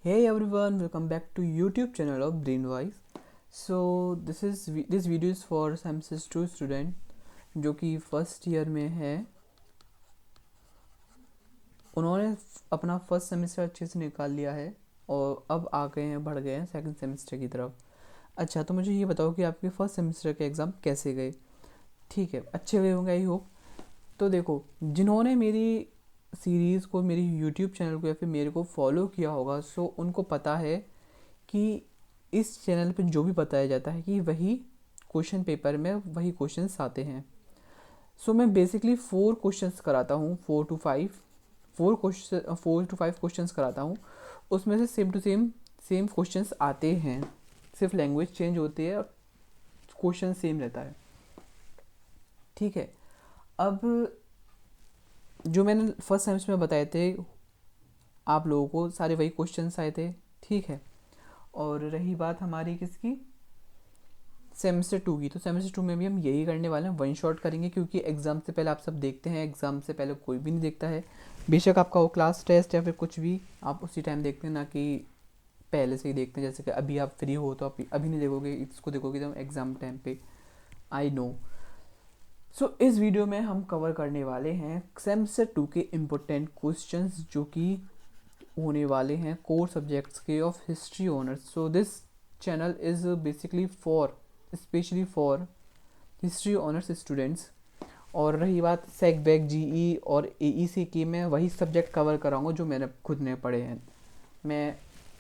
Hey everyone, welcome back to YouTube channel of Brainwise. So this video is for semester 2 student जो कि first year में है। उन्होंने अपना फर्स्ट सेमेस्टर अच्छे से निकाल लिया है और अब आ गए हैं, बढ़ गए हैं सेकंड सेमेस्टर की तरफ। अच्छा, तो मुझे ये बताओ कि आपके फर्स्ट सेमेस्टर के एग्ज़ाम कैसे गए। ठीक है, अच्छे गए होंगे आई होप। तो देखो, जिन्होंने मेरी सीरीज़ को, मेरी यूट्यूब चैनल को या फिर मेरे को फॉलो किया होगा, सो उनको पता है कि इस चैनल पे जो भी बताया जाता है कि वही क्वेश्चन पेपर में वही क्वेश्चंस आते हैं। सो मैं बेसिकली 4 क्वेश्चंस कराता हूँ, 4 to 5 क्वेश्चंस कराता हूँ। उसमें से सेम टू सेम क्वेश्चंस आते हैं, सिर्फ लैंग्वेज चेंज होती है और क्वेश्चन सेम रहता है। ठीक है, अब जो मैंने फर्स्ट सेमेस्टर में बताए थे आप लोगों को, सारे वही क्वेश्चंस आए थे। ठीक है, और रही बात हमारी किसकी, सेमेस्टर 2 की, तो सेमेस्टर 2 में भी हम यही करने वाले हैं, वन शॉट करेंगे। क्योंकि एग्ज़ाम से पहले आप सब देखते हैं, एग्ज़ाम से पहले कोई भी नहीं देखता है। बेशक आपका वो क्लास टेस्ट या फिर कुछ भी, आप उसी टाइम देखते हैं, ना कि पहले से ही देखते हैं। जैसे कि अभी आप फ्री हो तो आप अभी नहीं देखोगे, इसको देखोगे जब एग्ज़ाम टाइम पे। I know. सो इस वीडियो में हम कवर करने वाले हैं सेमेस्टर 2 के इम्पोर्टेंट क्वेश्चंस जो कि होने वाले हैं कोर सब्जेक्ट्स के of history honours. So this channel is basically for, specially for history honours students. और रही बात सेक बैक जीई और एईसी की, मैं वही सब्जेक्ट कवर कराऊंगा जो मैंने खुद ने पढ़े हैं। मैं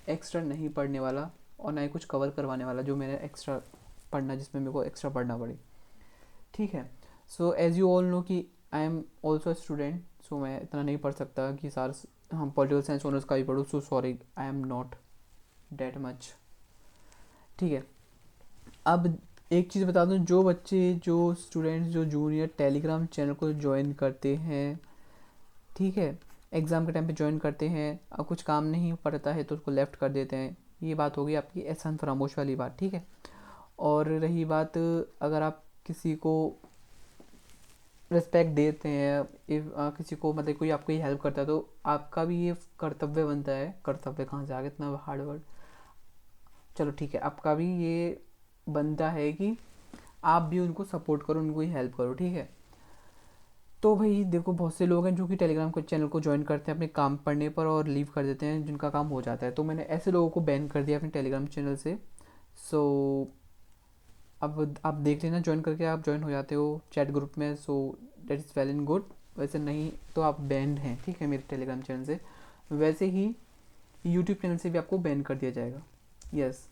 एक्स्ट्रा नहीं पढ़ने वाला और ना ही कुछ कवर करवाने वाला जो मैंने एक्स्ट्रा पढ़ना, जिसमें मेरे को एक्स्ट्रा पढ़ना पड़े। ठीक है, so as you all know कि I am also a student. So मैं इतना नहीं पढ़ सकता कि सारा हम पॉलिटिकल साइंस ऑनर्स का ही पढ़ूँ। So sorry, I am not that much. ठीक है, अब एक चीज़ बता दूं, जो बच्चे, जो स्टूडेंट्स, जो जूनियर टेलीग्राम चैनल को ज्वाइन करते हैं, ठीक है, एग्ज़ाम के टाइम पे ज्वाइन करते हैं, अब कुछ काम नहीं पड़ता है तो उसको लेफ़्ट कर देते हैं। ये बात होगी आपकी एहसान फरामोश वाली बात। ठीक है, और रही बात, अगर आप किसी को रिस्पेक्ट देते हैं, इफ किसी को मतलब कोई आपको ये हेल्प करता है, तो आपका भी ये कर्तव्य बनता है, कर्तव्य कहाँ से आ गया इतना हार्ड वर्ड, चलो ठीक है, आपका भी ये बनता है कि आप भी उनको सपोर्ट करो, उनको ही हेल्प करो। ठीक है, तो भाई देखो, बहुत से लोग हैं जो कि टेलीग्राम को चैनल को ज्वाइन करते हैं अपने काम पढ़ने पर और लीव कर देते हैं जिनका काम हो जाता है। तो मैंने ऐसे लोगों को बैन कर दिया अपने टेलीग्राम चैनल से। सो अब आप देख लेना, ज्वाइन करके आप ज्वाइन हो जाते हो चैट ग्रुप में, so that is well and good. वैसे नहीं तो आप बैंड हैं, ठीक है, मेरे टेलीग्राम चैनल से। वैसे ही यूट्यूब चैनल से भी आपको बैन कर दिया जाएगा। यस,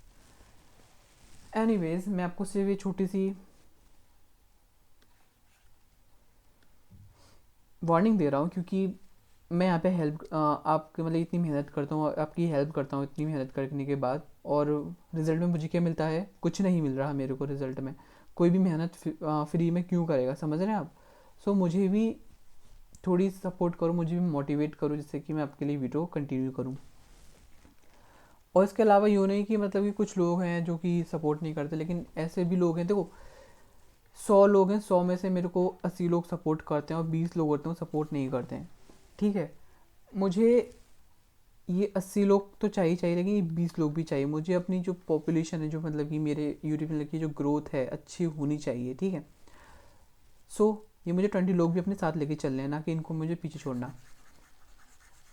एनीवेज, मैं आपको सिर्फ ये छोटी सी वार्निंग दे रहा हूँ, क्योंकि मैं यहाँ पे हेल्प आपके मतलब इतनी मेहनत करता हूँ, आपकी हेल्प करता हूँ इतनी मेहनत करने के बाद, और रिज़ल्ट में मुझे क्या मिलता है, कुछ नहीं मिल रहा मेरे को रिज़ल्ट में। कोई भी मेहनत फ्री में क्यों करेगा, समझ रहे हैं आप। सो मुझे भी थोड़ी सपोर्ट करो, मुझे भी मोटिवेट करो, जिससे कि मैं आपके लिए वीडियो कंटिन्यू करूँ। और इसके अलावा यूँ नहीं कि मतलब कि कुछ लोग हैं जो कि सपोर्ट नहीं करते, लेकिन ऐसे भी लोग हैं, देखो 100 लोग हैं, 100 में से मेरे को 80 लोग सपोर्ट करते हैं और 20 लोग होते हैं सपोर्ट नहीं करते हैं। ठीक है, मुझे ये 80 लोग तो चाहिए चाहिए, लेकिन ये 20 लोग भी चाहिए। मुझे अपनी जो पॉपुलेशन है, जो मतलब कि मेरे यूट्यूब चैनल की जो ग्रोथ है अच्छी होनी चाहिए। ठीक है, सो ये मुझे 20 लोग भी अपने साथ लेके चलने हैं, ना कि इनको मुझे पीछे छोड़ना।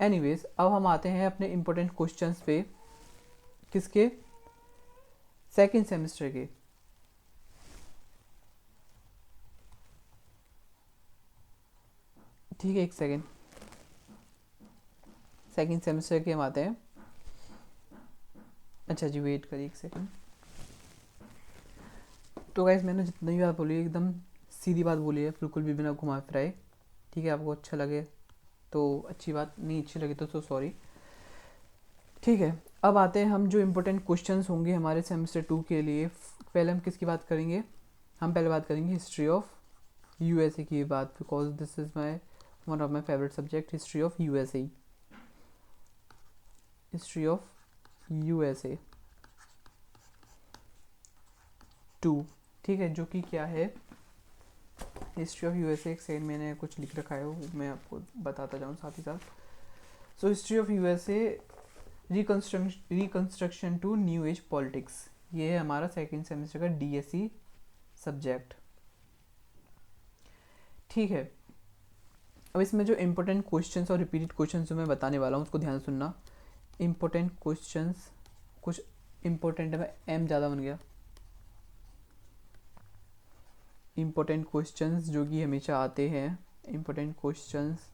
एनीवेज, अब हम आते हैं अपने इम्पोर्टेंट क्वेश्चंस पे, किसके, सेकेंड सेमेस्टर के। ठीक है, एक सेकेंड, सेकेंड सेमेस्टर के हम आते हैं। अच्छा जी, वेट करिए एक सेकेंड। तो गाइस, मैंने जितनी भी बात बोली एकदम सीधी बात बोली है, बिल्कुल भी बिना घुमा फिराए। ठीक है, आपको अच्छा लगे तो अच्छी बात, नहीं अच्छी लगी तो सॉरी। ठीक है, अब आते हैं हम जो इम्पोर्टेंट क्वेश्चंस होंगे हमारे सेमेस्टर 2 के लिए। पहले हम किसकी बात करेंगे, हम पहले बात करेंगे हिस्ट्री ऑफ यूएसए की बात, because this is my one of my favourite subject, history of USA. History of USA 2। ठीक है, जो कि क्या है, हिस्ट्री ऑफ यूएसए, एक सेकेंड मैंने कुछ लिख रखा है, वो मैं आपको बताता जाऊँ साथ ही साथ। So history of USA reconstruction to new age politics, ये है हमारा सेकेंड सेमेस्टर का डीएससी सब्जेक्ट। ठीक है, अब इसमें जो इम्पोर्टेंट क्वेश्चंस और रिपीटेड क्वेश्चंस जो मैं बताने वाला हूँ उसको ध्यान से सुनना। इम्पोर्टेंट क्वेश्चंस, कुछ इम्पोर्टेंट है, एम ज़्यादा बन गया। इम्पोर्टेंट क्वेश्चंस जो कि हमेशा आते हैं, इम्पोर्टेंट क्वेश्चंस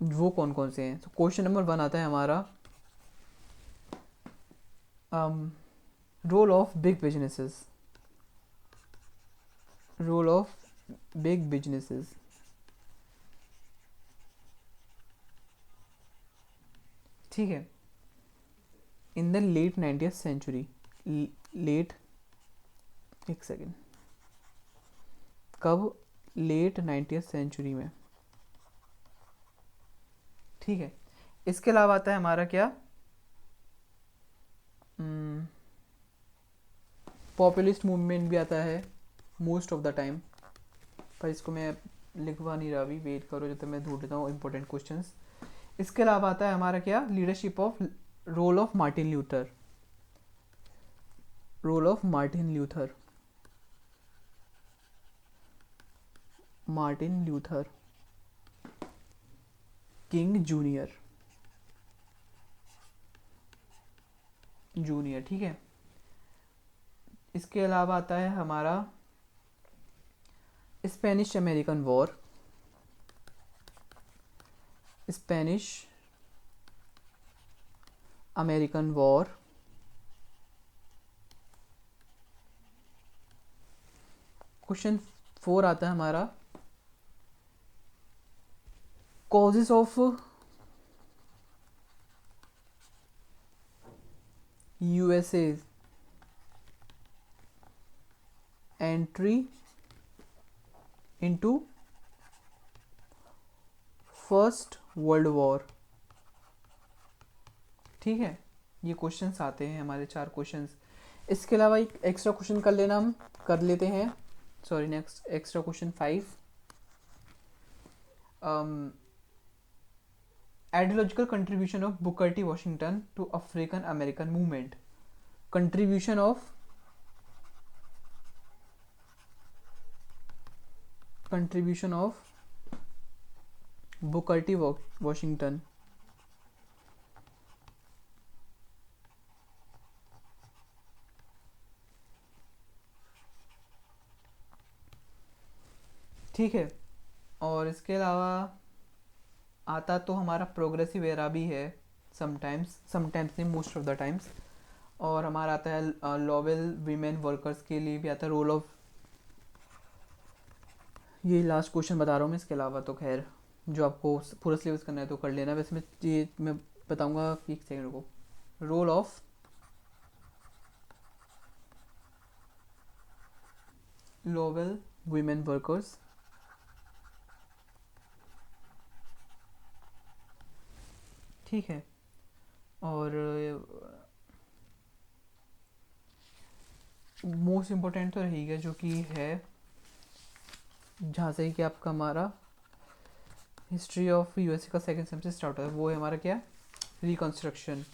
वो कौन कौन से हैं। तो क्वेश्चन नंबर 1 आता है हमारा, role of big businesses, role of big businesses. ठीक है, in the late 90th century, late, एक सेकेंड, कब, लेट 90th सेंचुरी में। ठीक है, इसके अलावा आता है हमारा क्या, पॉपुलिस्ट मूवमेंट भी आता है मोस्ट ऑफ द टाइम, पर इसको मैं लिखवा नहीं रहा अभी, वेट करो जब तक मैं ढूंढ लेता हूँ इंपॉर्टेंट क्वेश्चंस। इसके अलावा आता है हमारा क्या, leadership of, role of Martin Luther, role of Martin Luther, Martin Luther King junior, junior. ठीक है, इसके अलावा आता है हमारा Spanish American war, Spanish American war. Question 4 आता है हमारा, causes of USA entry into first world war. ठीक है, ये क्वेश्चंस आते हैं हमारे 4 क्वेश्चंस। इसके अलावा एक एक्स्ट्रा क्वेश्चन कर लेना, हम कर लेते हैं, sorry, next extra question 5, ideological contribution of Booker T Washington to African American movement, contribution of, contribution of Booker T Washington. ठीक है, और इसके अलावा आता तो हमारा प्रोग्रेसिव एरा भी है, समटाइम्स, समटाइम्स नहीं, मोस्ट ऑफ द टाइम्स। और हमारा आता है लॉवेल वीमेन वर्कर्स के लिए भी आता है, रोल ऑफ, ये लास्ट क्वेश्चन बता रहा हूँ मैं। इसके अलावा तो खैर जो आपको पूरा सिलेबस करना है तो कर लेना, वैसे मैं बताऊँगा, एक सेकेंड को, role of Lowell women workers, ठीक है। और मोस्ट इम्पोर्टेंट तो रहेगा जो कि है, जहाँ से कि आपका हमारा हिस्ट्री ऑफ यूएसए का सेकंड सेमेस्टर स्टार्ट होता है, वो है हमारा क्या, रिकंस्ट्रक्शन।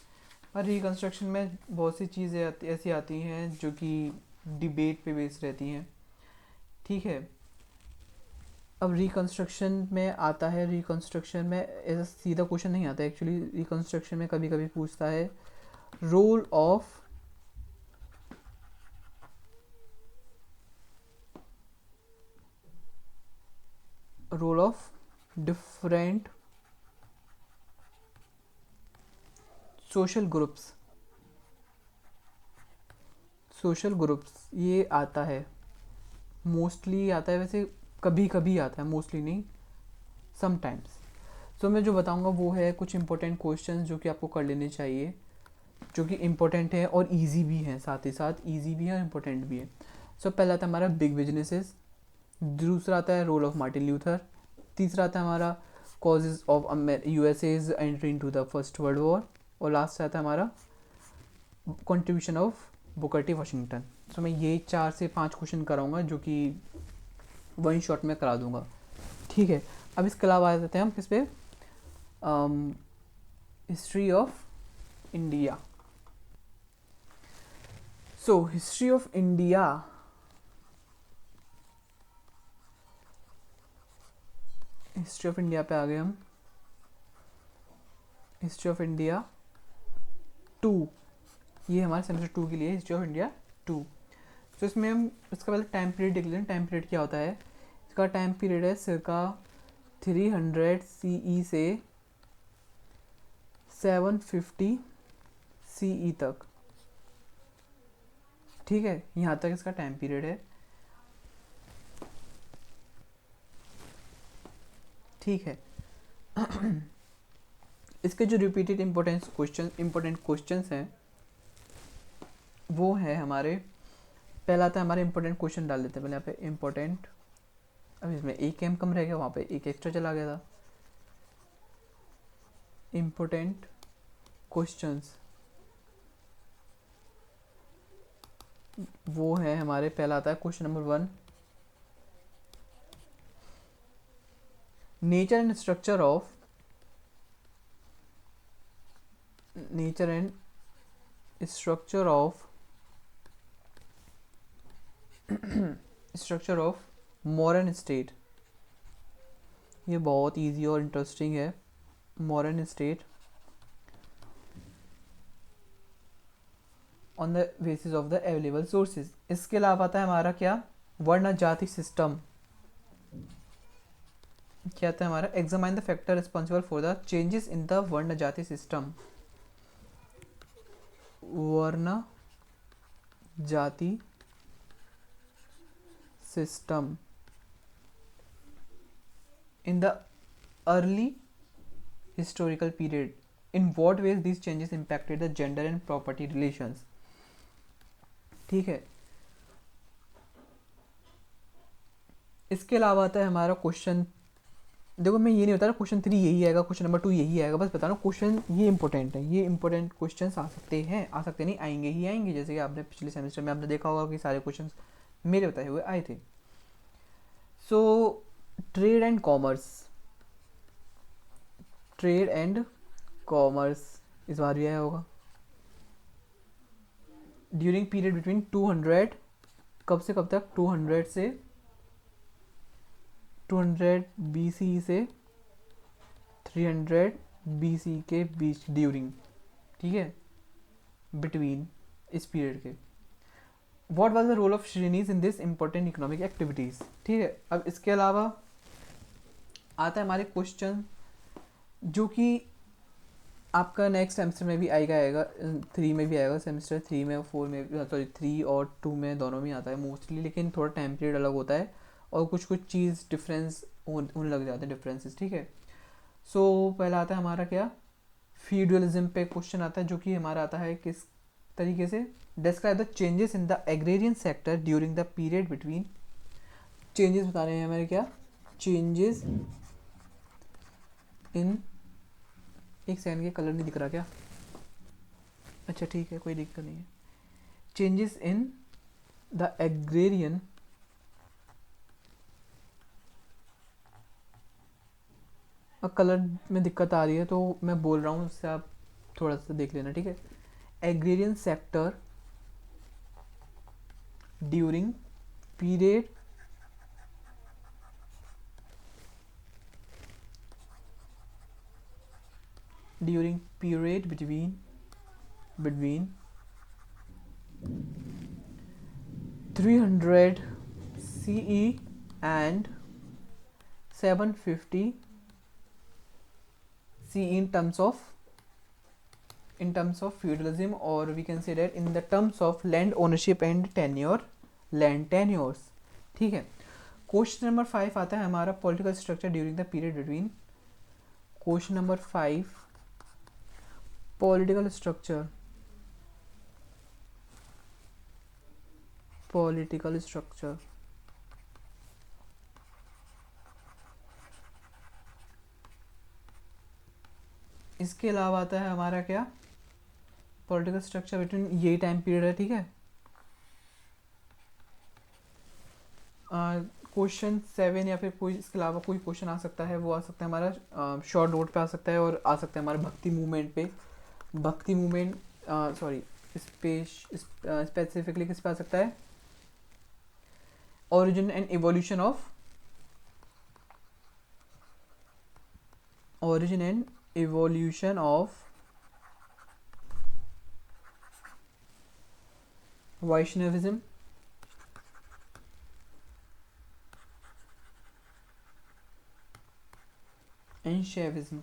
और रिकंस्ट्रक्शन में बहुत सी चीज़ें ऐसी आती हैं जो कि डिबेट पे बेस रहती हैं। ठीक है, अब रिकंस्ट्रक्शन में आता है, रिकंस्ट्रक्शन में ऐसा सीधा क्वेश्चन नहीं आता एक्चुअली, रिकंस्ट्रक्शन में कभी कभी पूछता है role of, role of different social groups, social groups ये आता है, मोस्टली आता है, वैसे कभी कभी आता है, मोस्टली नहीं, समटाइम्स। सो मैं जो बताऊंगा वो है कुछ इंपॉर्टेंट क्वेश्चंस जो कि आपको कर लेने चाहिए, जो कि इम्पोर्टेंट है और इजी भी हैं, साथ ही साथ इजी भी है और इम्पोर्टेंट भी है। सो पहला आता है हमारा बिग बिजनेसेस, दूसरा आता है रोल ऑफ मार्टिन ल्यूथर, तीसरा आता है हमारा causes of USA's entry into the first world war, और लास्ट आता है हमारा contribution of Booker T Washington. So मैं ये 4 से 5 क्वेश्चन कराऊंगा जो कि वन शॉट में करा दूंगा। ठीक है, अब इसके अलावा आ जाते हैं हम किस पे, history of India. So history of India, history of India पे आ गए हम. हिस्ट्री ऑफ इंडिया 2, ये हमारे सेमेस्टर 2 के लिए हिस्ट्री ऑफ इंडिया 2. तो इसमें हम इसका पहले टाइम पीरियड देख लेते हैं. टाइम पीरियड क्या होता है? इसका टाइम पीरियड है circa 300 CE से 750 CE तक. ठीक है, यहाँ तक इसका टाइम पीरियड है. ठीक है. इसके जो रिपीटेड इम्पोर्टेंट क्वेश्चंस हैं वो है हमारे, पहला आता है हमारे इम्पोर्टेंट क्वेश्चन डाल देते हैं पहले यहाँ पे इम्पोर्टेंट. अब इसमें एक एम कम रह गया, वहाँ पे एक एक्स्ट्रा चला गया था. इम्पोर्टेंट क्वेश्चंस वो है हमारे, पहला आता है question number 1, nature and structure of structure of modern state. ये बहुत इजी और इंटरेस्टिंग है. Modern state on the basis of the available sources. इसके अलावा आता है हमारा क्या, वर्ण जाति सिस्टम. क्या आता है हमारा, examine the factor responsible for the changes in the वर्ण जाति सिस्टम. वर्ण जाति system in the early historical period. In what ways these changes impacted the gender and property relations. ठीक है. इसके अलावा आता है हमारा क्वेश्चन, देखो मैं ये नहीं बता रहा क्वेश्चन 3 यही आएगा, क्वेश्चन नंबर 2 यही आएगा, बस बता रहा हूँ क्वेश्चन ये इंपॉर्टेंट है. ये इंपॉर्टेंट क्वेश्चन आ सकते हैं, आ सकते नहीं, आएंगे ही आएंगे. जैसे कि आपने पिछले सेमेस्टर में आपने देखा होगा कि सारे क्वेश्चन मेरे बताए हुए आए थे. So trade and commerce, trade and commerce इस बार भी आया होगा. ड्यूरिंग पीरियड बिटवीन 200, कब से कब तक, 200 से 200 BC से 300 BC के बीच, ड्यूरिंग. ठीक है, बिटवीन इस पीरियड के. What was the role of श्रेणीज in this important economic activities. ठीक है. अब इसके अलावा आता है हमारे क्वेश्चन जो कि आपका नेक्स्ट सेमेस्टर में भी आएगा 3 में भी आएगा, सेमेस्टर 3 में और 4 में, सॉरी 3 और 2 में दोनों में आता है मोस्टली, लेकिन थोड़ा टाइम पीरियड अलग होता है और कुछ चीज़ डिफरेंस होने लग जाते हैं, डिफरेंसेस. ठीक है. सो पहला आता है हमारा क्या, फ्यूडलिज्म पे क्वेश्चन आता है, जो कि हमारा आता है किस तरीके से, describe the changes in the agrarian sector during the period between. Changes बता रहे हैं हमारे क्या, चेंजेस इन, एक सेकंड के कलर नहीं दिख रहा क्या, अच्छा ठीक है कोई दिक्कत नहीं है. Changes in the agrarian colour में दिक्कत आ रही है तो मैं बोल रहा हूँ, उससे आप थोड़ा सा देख लेना. ठीक है. Agrarian sector during period between 300 CE and 750 CE in terms of feudalism, or we can say that in the terms of land ownership and land tenures. ठीक है. क्वेश्चन नंबर 5 आता है हमारा, political structure during the period between. Question number 5, political structure इसके अलावा आता है हमारा क्या, पॉलिटिकल स्ट्रक्चर बिटवीन, यही टाइम पीरियड है. ठीक है. क्वेश्चन 7 या फिर कोई इसके अलावा कोई क्वेश्चन आ सकता है, वो आ सकता है हमारा शॉर्ट नोट पे आ सकता है, और आ सकता है हमारे भक्ति मूवमेंट पे। भक्ति मूवमेंट सॉरी स्पेसिफिकली किस पे आ सकता है, origin and evolution of Vaishnavism and Shaivism।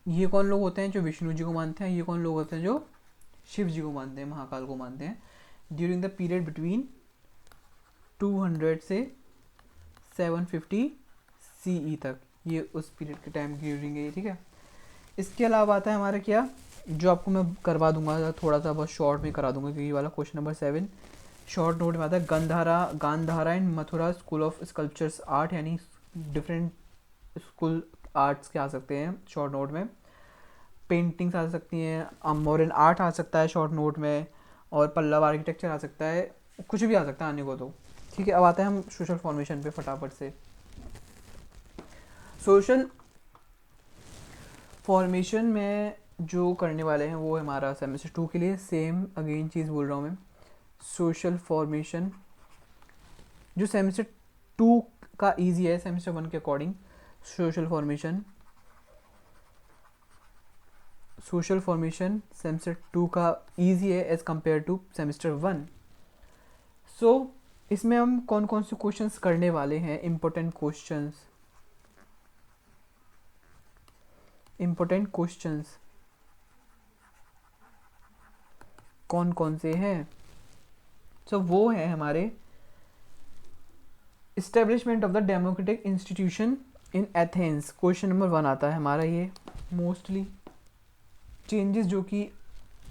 ये कौन लोग होते हैं जो विष्णु जी को मानते हैं, ये कौन लोग होते हैं जो शिव जी को मानते हैं, महाकाल को मानते हैं। ड्यूरिंग द पीरियड बिटवीन 200 से 750 CE तक, ये उस पीरियड के टाइम ड्यूरिंग है, ठीक है। इसके अलावा आता है हमारा क्या, जो आपको मैं करवा दूंगा थोड़ा सा बहुत शॉर्ट में करा दूंगा, क्योंकि ये वाला क्वेश्चन नंबर 7 शॉर्ट नोट में आता है। Gandhara and Mathura school of sculptures art, यानी डिफरेंट स्कूल आर्ट्स के आ सकते हैं शॉर्ट नोट में। पेंटिंग्स आ सकती हैं, मॉडर्न आर्ट आ सकता है शॉर्ट नोट में, और पल्लव आर्किटेक्चर आ सकता है, कुछ भी आ सकता है आने को तो, ठीक है। अब आते हैं हम सोशल फॉर्मेशन पे फटाफट से। सोशल फॉर्मेशन में जो करने वाले हैं वो हमारा सेमेस्टर 2 के लिए सेम अगेन चीज़ बोल रहा हूँ मैं। सोशल फॉर्मेशन जो सेमेस्टर 2 का इजी है सेमेस्टर 1 के अकॉर्डिंग, सोशल फॉर्मेशन सेमेस्टर 2 का इजी है एज कंपेयर टू सेमेस्टर 1। सो इसमें हम कौन कौन से क्वेश्चंस करने वाले हैं, इम्पोर्टेंट क्वेश्चंस कौन कौन से हैं। सो वो है हमारे establishment of the democratic institution in Athens, question number 1 आता है हमारा ये। मोस्टली चेंजेस जो कि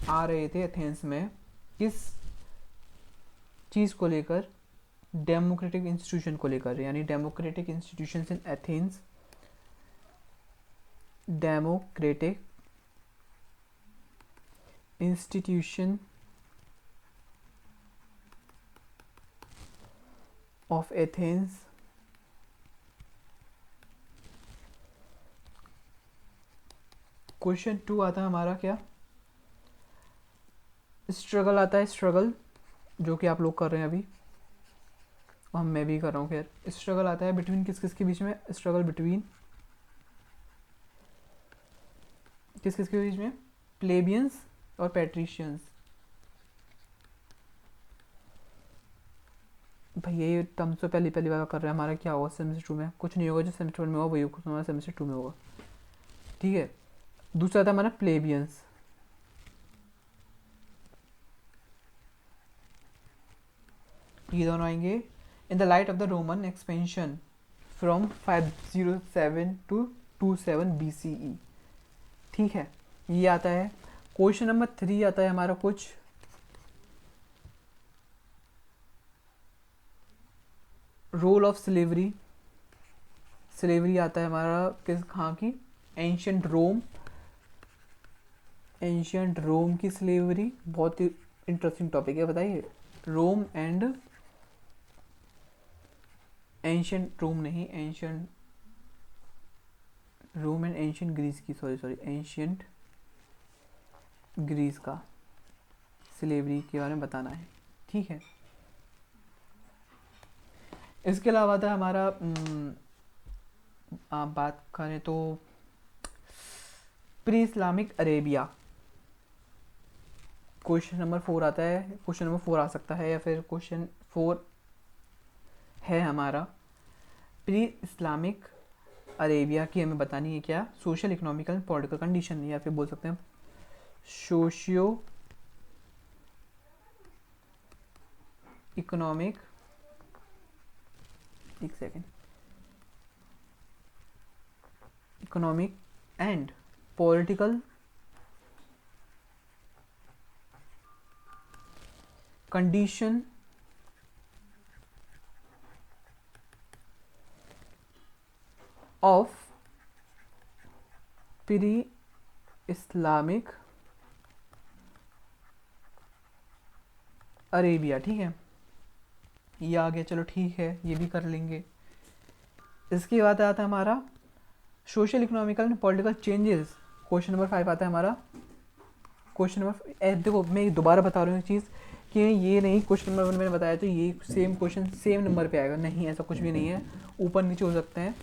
आ रहे थे एथेंस में, किस चीज़ को लेकर, डेमोक्रेटिक इंस्टीट्यूशन को लेकर, यानी democratic institutions in Athens, democratic institution of Athens. Question 2 आता है हमारा क्या, स्ट्रगल आता है, स्ट्रगल जो कि आप लोग कर रहे हैं अभी, हम मैं भी कर रहा हूँ। खैर स्ट्रगल आता है बिटवीन किस किस के बीच में, स्ट्रगल बिटवीन किस किस के बीच में, प्लेबियंस और पैट्रिशियंस। भाई ये टर्म्स तो पहली बार कर रहे हैं, हमारा क्या होगा सेमेस्टर 2 में, कुछ नहीं होगा जो सेमेस्टर 1 में होगा वही हमारा सेमेस्टर 2 में होगा, ठीक है। दूसरा था हमारा प्लेबियंस, ये दोनों आएंगे in the light of the Roman expansion from 507 to 27 BCE, ठीक है। ये आता है। क्वेश्चन नंबर 3 आता है हमारा कुछ रोल ऑफ स्लेवरी, स्लेवरी आता है हमारा किस कहाँ की, एंशियंट रोम की स्लेवरी, बहुत ही इंटरेस्टिंग टॉपिक है, बताइए। रोम एंड एंशियंट रोम नहीं, ancient Rome and ancient Greece की, सॉरी एंशियंट ग्रीस का स्लेवरी के बारे में बताना है, ठीक है। इसके अलावा था हमारा आप बात करें तो pre Islamic Arabia, question number 4 आता है, क्वेश्चन नंबर 4 आ सकता है, या फिर क्वेश्चन 4 है हमारा। प्री इस्लामिक अरेबिया की हमें बतानी है क्या, सोशल इकोनॉमिकल पॉलिटिकल कंडीशन, या फिर बोल सकते हैं सोशियो इकोनॉमिक, एक second, economic and political condition of pre Islamic Arabia, ठीक है, ये आ गया, चलो ठीक है, ये भी कर लेंगे। इसके बाद आता है हमारा social economical and political changes. Question number 5 आता है हमारा। क्वेश्चन नंबर, देखो मैं दोबारा बता रहा हूँ एक चीज़ कि ये नहीं क्वेश्चन नंबर 1 मैंने बताया तो ये सेम क्वेश्चन सेम नंबर पे आएगा, नहीं ऐसा कुछ भी नहीं है, ऊपर नीचे हो सकते हैं।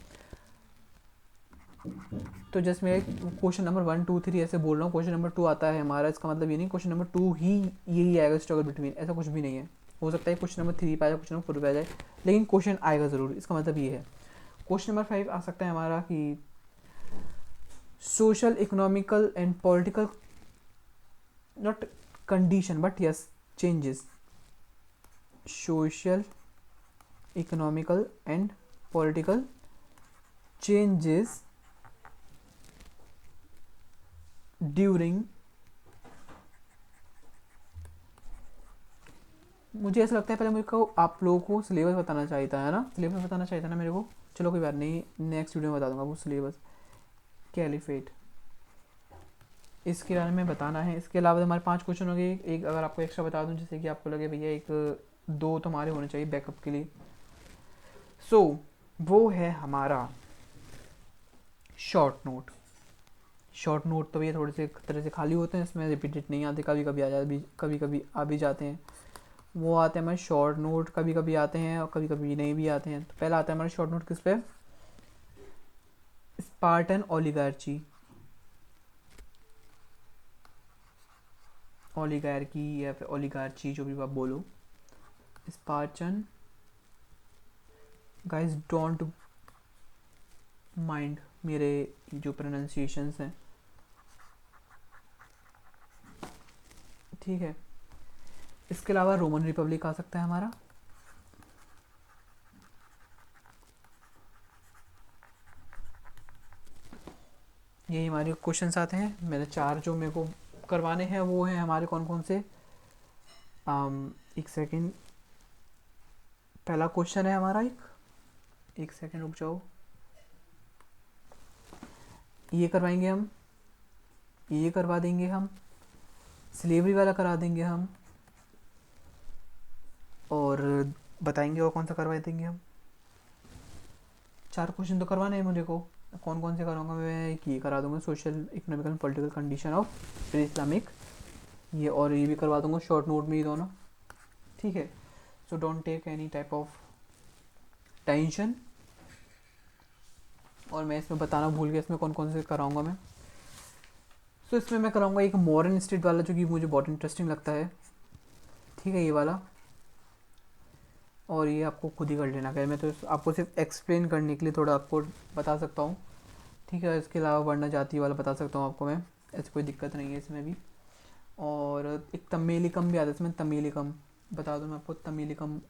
तो जस्ट मैं क्वेश्चन नंबर 1 2 3 ऐसे बोल रहा हूँ, क्वेश्चन नंबर 2 आता है हमारा, इसका मतलब ये नहीं क्वेश्चन नंबर 2 ही यही आएगा स्ट्रगल बिटवीन, ऐसा कुछ भी नहीं है। हो सकता है क्वेश्चन नंबर 3 पे आ जाए, क्वेश्चन नंबर 4 पे आ जाए, लेकिन क्वेश्चन आएगा ज़रूर, इसका मतलब ये है। क्वेश्चन नंबर 5 आ सकता है हमारा कि social economical and political, not condition but yes changes, social economical and political changes during, मुझे ऐसा लगता है पहले मेरे को आप लोगों को सिलेबस बताना चाहिए था, है ना, सिलेबस बताना चाहिए था ना मेरे को। चलो कोई बात नहीं, नेक्स्ट वीडियो में बता दूंगा वो सिलेबस। कैलिफेट, इसके बारे में बताना है। इसके अलावा हमारे 5 क्वेश्चन हो गए, एक अगर आपको एक्स्ट्रा बता दूं, जैसे कि आपको लगे भैया एक 2 तो हमारे होने चाहिए बैकअप के लिए। सो वो है हमारा शॉर्ट नोट। शॉर्ट नोट तो ये थोड़े से तरह से खाली होते हैं, इसमें रिपीटेड नहीं आते, कभी कभी आ जाते, कभी कभी आ भी जाते हैं। वो आते हैं हमारे शॉर्ट नोट, कभी कभी आते हैं और कभी कभी नहीं भी आते हैं। तो पहला आता है हमारा शॉर्ट नोट किस पे, स्पार्टन ओलिगार्ची, ओलिगार्की या फिर ओलिगार्ची जो भी आप बोलो, स्पार्टन, गाइस डोंट माइंड मेरे जो प्रोनाउंसिएशंस हैं, ठीक है। इसके अलावा रोमन रिपब्लिक आ सकता है हमारा, यही हमारे क्वेश्चंस आते हैं। मेरे 4 जो मेरे को करवाने हैं वो हैं हमारे कौन कौन से, एक सेकेंड, पहला क्वेश्चन है हमारा, एक सेकेंड रुक जाओ, ये करवाएंगे हम, ये करवा देंगे हम, स्लेवरी वाला करा देंगे हम, और बताएंगे और कौन सा करवा देंगे हम। 4 क्वेश्चन तो करवाने हैं मुझे को, कौन कौन से कराऊंगा मैं, एक ये करा दूंगा social economical political condition of pre Islamic, ये और ये भी करवा दूंगा शॉर्ट नोट में ही दोनों, ठीक है। So don't take any type of tension. और मैं इसमें बताना भूल गया इसमें कौन कौन से कराऊंगा मैं। सो इसमें मैं कराऊंगा एक मॉडर्न स्टेट वाला जो कि मुझे बहुत इंटरेस्टिंग लगता है, ठीक है, ये वाला, और ये आपको खुद ही कर लेना है, मैं तो आपको सिर्फ एक्सप्लेन करने के लिए थोड़ा आपको बता सकता हूँ, ठीक है। इसके अलावा वर्ण जाति वाला बता सकता हूँ आपको मैं, ऐसी कोई दिक्कत नहीं है इसमें भी। और एक तमिलिकम भी आता है इसमें, तमिलिकम बता दूँ मैं आपको, तमिलिकम,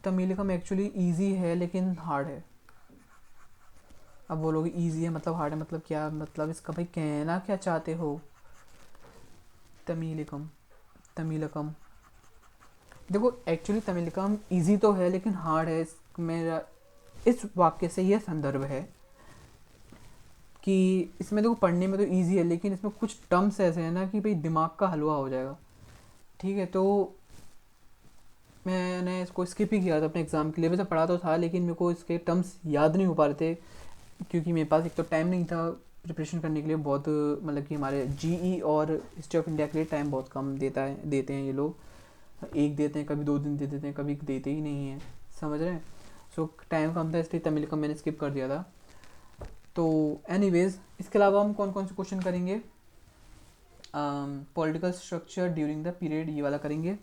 तमिलिकम एक्चुअली ईजी है लेकिन हार्ड है। अब बोलोगे ईजी है मतलब हार्ड है, मतलब क्या मतलब इसका, भाई कहना क्या चाहते हो। तमिलिकम, तमिलकम, देखो एक्चुअली तमिलकम इजी तो है लेकिन हार्ड है, मेरा इस वाक्य से यह संदर्भ है कि इसमें देखो पढ़ने में तो इजी है लेकिन इसमें कुछ टर्म्स ऐसे हैं ना कि भाई दिमाग का हलवा हो जाएगा, ठीक है। तो मैंने इसको स्किप ही किया था अपने एग्ज़ाम के लिए, वैसे पढ़ा तो था लेकिन मेरे को इसके टर्म्स याद नहीं हो पा रहे थे, क्योंकि मेरे पास एक तो टाइम नहीं था प्रिपरेशन करने के लिए, बहुत मतलब कि हमारे जीई और हिस्ट्री ऑफ इंडिया के लिए टाइम बहुत कम देते हैं ये लोग, एक देते हैं, कभी 2 दिन दे देते हैं, कभी देते ही नहीं हैं, समझ रहे हैं। सो टाइम कम था इसलिए तमिल का मैंने स्किप कर दिया था। तो एनीवेज इसके अलावा हम कौन कौन से क्वेश्चन करेंगे, political structure during the period ये वाला करेंगे,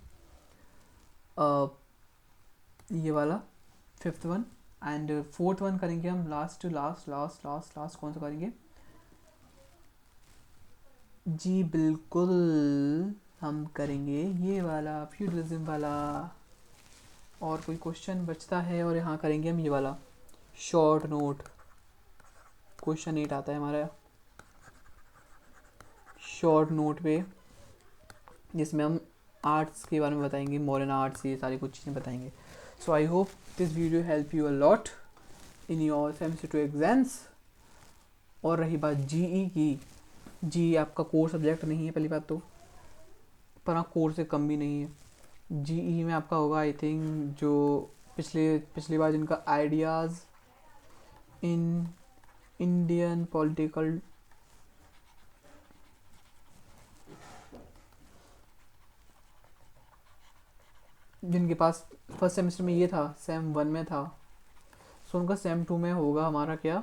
ये वाला 5th one, and 4th one करेंगे हम last last last last last कौन सा करेंगे, जी बिल्कुल हम करेंगे ये वाला फ्यूडलिज्म वाला। और कोई क्वेश्चन बचता है और यहाँ करेंगे हम ये वाला शॉर्ट नोट, क्वेश्चन 8 आता है हमारा शॉर्ट नोट पे, जिसमें हम आर्ट्स के बारे में बताएंगे, मॉडर्न आर्ट्स, ये सारी कुछ चीज़ें बताएंगे। So I hope this video help you a lot. In your semester 2 exams. और रही बात जीई की, जी आपका कोर सब्जेक्ट नहीं है पहली बात तो, पर हाँ कोर से कम भी नहीं है। जीई में आपका होगा आई थिंक जो पिछली बार जिनका आइडियाज़ इन इंडियन पॉलिटिकल, जिनके पास फर्स्ट सेमेस्टर में ये था, सेम 1 में था, सो उनका सेम 2 में होगा हमारा क्या,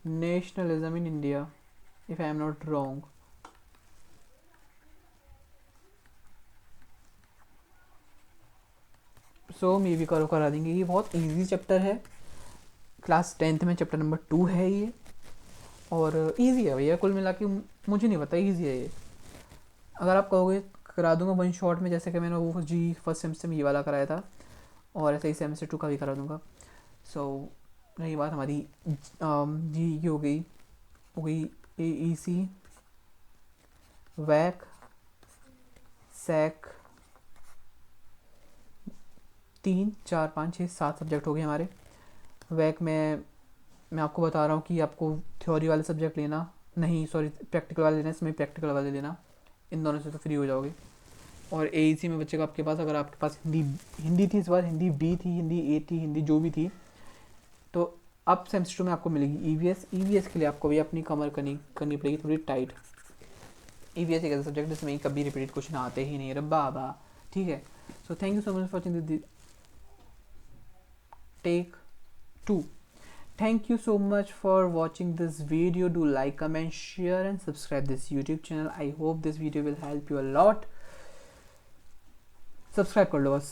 nationalism in India, if I am not wrong. So मे भी करा देंगे। ये बहुत इजी चैप्टर है, क्लास 10th में चैप्टर नंबर 2 है ये, और इजी है भैया कुल मिला के, मुझे नहीं पता इजी है ये। अगर आप कहोगे करा दूंगा 1 शॉट में, जैसे कि मैंने वो जी फर्स्ट सेमेस्टर में ये वाला कराया था, और ऐसे ही सेमेस्टर 2 का भी करा दूंगा। सो रही बात हमारी जी की हो गई AEC, वैक, सैक, 3 4 5 6 7 सब्जेक्ट हो गए हमारे। वैक में मैं आपको बता रहा हूँ कि आपको थ्योरी वाले सब्जेक्ट लेना नहीं, सॉरी प्रैक्टिकल वाले लेना, इसमें प्रैक्टिकल वाले लेना, इन दोनों से तो फ्री हो जाओगे। और AEC में बच्चे को आपके पास, अगर आपके पास हिंदी थी इस बार, हिंदी B थी, हिंदी A थी, हिंदी जो भी थी, तो अब सेमेस्टर में आपको मिलेगी EVS के लिए आपको भी अपनी कमर करनी पड़ेगी थोड़ी टाइट। EVS एक ऐसा सब्जेक्ट जिसमें कभी रिपीटेड क्वेश्चन आते ही नहीं, रब्बा बा, ठीक है। So thank you so much for watching the take 2. Thank you so much for watching this video. Do like, comment, share and subscribe this YouTube channel. I hope this video will help you a lot. Subscribe कर लो बस।